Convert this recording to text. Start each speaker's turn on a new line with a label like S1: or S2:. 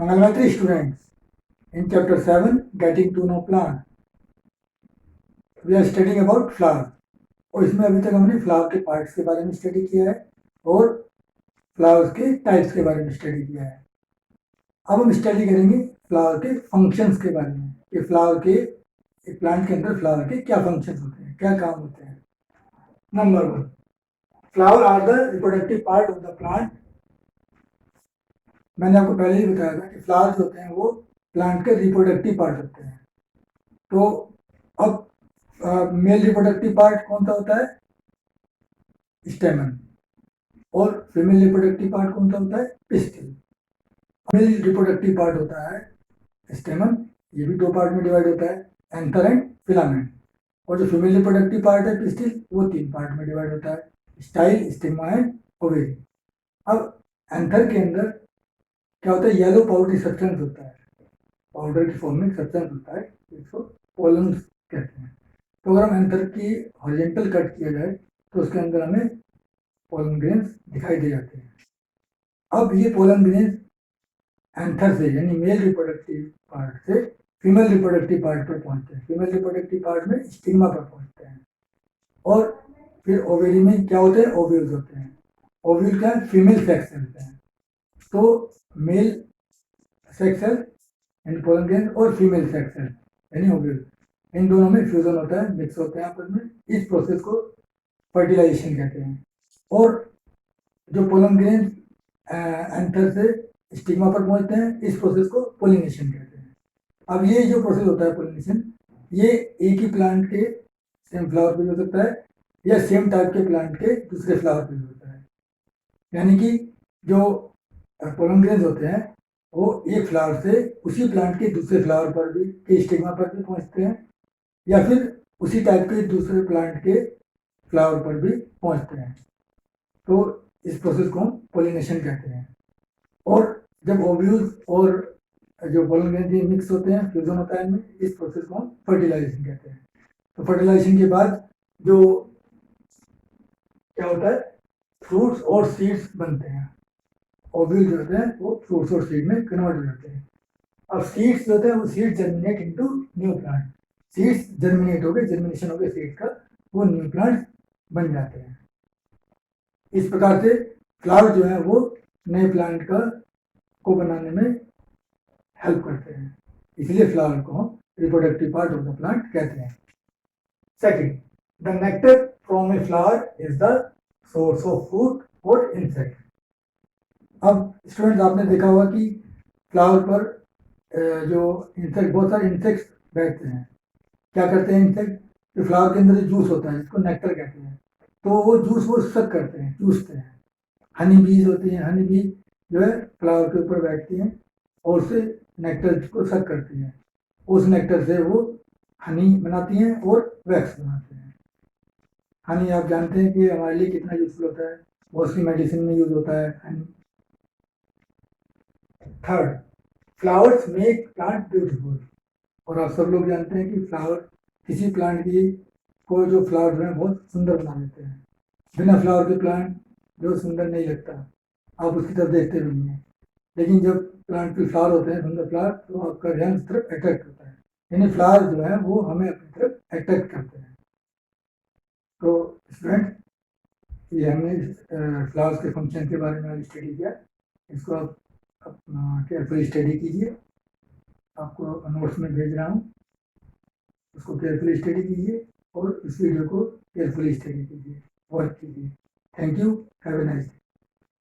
S1: Mangalmatri students, in chapter 7, Getting to Know Plant, we are studying about flower. और इसमें अभी तक हमने फ्लावर के पार्ट्स के बारे में स्टडी किया है और फ्लावर्स के टाइप्स के बारे में स्टडी किया है. अब हम स्टडी करेंगे फ्लावर के फंक्शंस के बारे में कि फ्लावर के एक प्लांट के अंदर फ्लावर के क्या फंक्शंस होते हैं, क्या काम होते हैं. Number 1, flower are the reproductive part of the plant. मैंने आपको पहले ही बताया था कि फ्लावर्स होते हैं वो प्लांट के रिप्रोडक्टिव पार्ट होते हैं. तो अब मेल रिप्रोडक्टिव पार्ट कौन सा होता है? स्टेमन. और फीमेल रिप्रोडक्टिव पार्ट कौन सा होता है? पिस्टिल. मेल रिप्रोडक्टिव पार्ट होता है स्टेमन, ये भी 2 पार्ट में डिवाइड होता है, एंथर एंड फिलामेंट. और जो फीमेल रिप्रोडक्टिव पार्ट है पिस्टिल, वो 3 पार्ट में डिवाइड होता है, स्टाइल, स्टिग्मा एंड ओवेरी. अब एंथर के अंदर क्या होता है? येलो पाउडरी सब्सटेंस होता है, पाउडर की फॉर्म में सब्सटेंस होता है, इसको पोलन कहते हैं. तो अगर हम एंथर की हॉरिजॉन्टल कट किया जाए तो उसके अंदर हमें पोलन ग्रेन्स दिखाई दे जाते हैं. अब ये पोलन ग्रेन्स एंथर से यानी मेल रिप्रोडक्टिव पार्ट से फीमेल रिप्रोडक्टिव पार्ट पर पहुंचते हैं. फीमेल रिप्रोडक्टिव पार्ट में स्टिग्मा पर पहुंचते हैं. और फिर ओवेरी में क्या होते हैं? ओव्यूल्स होते हैं. ओव्यूल क्या है? फीमेल सेक्स सेल्स हैं. तो मेल सेक्स सेल यानी पोलन ग्रेन्स और फीमेल सेक्स सेल यानी ओव्यूल, इन दोनों में फ्यूजन होता है, मिक्स होते हैं आपस में. इस प्रोसेस को फर्टिलाइजेशन कहते हैं. और जो पोलन ग्रेन्स एंथर से स्टिग्मा पर पहुंचते हैं, इस प्रोसेस को पोलिनेशन कहते हैं. अब ये जो प्रोसेस होता है पोलिनेशन, ये एक ही प्लांट के सेम फ्लावर पे हो सकता है या सेम टाइप के प्लांट के दूसरे फ्लावर पे होता है. यानी कि जो पोलन ग्रेन्स होते हैं वो एक फ्लावर से उसी प्लांट के दूसरे फ्लावर पर भी के स्टिग्मा पर भी पहुंचते हैं या फिर उसी टाइप के दूसरे प्लांट के फ्लावर पर भी पहुंचते हैं. तो इस प्रोसेस को हम पोलिनेशन कहते हैं. और जब ओव्यूल्स और जो पोलन ग्रेन्स मिक्स होते हैं, फ्यूजन होता है इनमें, इस प्रोसेस को हम फर्टिलाइजेशन कहते हैं. तो फर्टिलाइजेशन के बाद जो क्या होता है? फ्रूट्स और सीड्स बनते हैं. ओव्यूल जो होते हैं वो फ्रूट्स और सीड में कन्वर्ट हो जाते हैं. अब सीड्स जो होते हैं वो seed germinate into new plant. Seeds germinate हो गए, जर्मिनेशन हो गए सीड्स का, वो न्यू प्लांट बन जाते हैं. इस प्रकार से फ्लावर जो है वो नए प्लांट का को बनाने में हेल्प करते हैं. इसलिए फ्लावर को हम reproductive part of the plant कहते हैं. Second, the nectar from a flower is the source of food for insect. अब स्टूडेंट्स आपने देखा होगा कि फ्लावर पर जो इंसेक्ट, बहुत सारे इंसेक्ट्स बैठते हैं. क्या करते हैं इंसेक्ट? जो फ्लावर के अंदर जो जूस होता है जिसको नेक्टर कहते हैं, तो वो जूस वो सक करते हैं, चूसते हैं. हनी बीज होती हैं, हनी बीज जो है फ्लावर के ऊपर बैठती हैं और उससे नेक्टर को सक करती हैं. उस नेक्टर से वो हनी बनाती हैं और वैक्स बनाते हैं. हनी आप जानते हैं कि हमारे लिए कितना यूजफुल होता है, बहुत सी मेडिसिन में यूज होता है Honey. Third, flowers make plant beautiful. और आप सब लोग जानते हैं कि फ्लावर किसी प्लांट की को जो फ्लावर जो है बहुत सुंदर बना देते हैं. बिना फ्लावर के प्लांट जो सुंदर नहीं लगता, आप उसकी तरफ देखते भी नहीं हैं. लेकिन जब प्लांट पे फ्लावर होते हैं, सुंदर फ्लावर, तो आपका ध्यान उस तरफ अट्रैक्ट होता है. यानी फ्लावर जो है वो हमें अपनी तरफ अट्रैक्ट करते हैं. तो स्टूडेंट, ये हमने फ्लावर्स के फंक्शन के बारे में स्टडी किया. इसको आप केयरफुली स्टडी कीजिए. आपको नोट्स में भेज रहा हूँ, उसको केयरफुली स्टडी कीजिए और इस वीडियो को केयरफुली स्टडी कीजिए, वॉच कीजिए. Thank you. Have a nice day.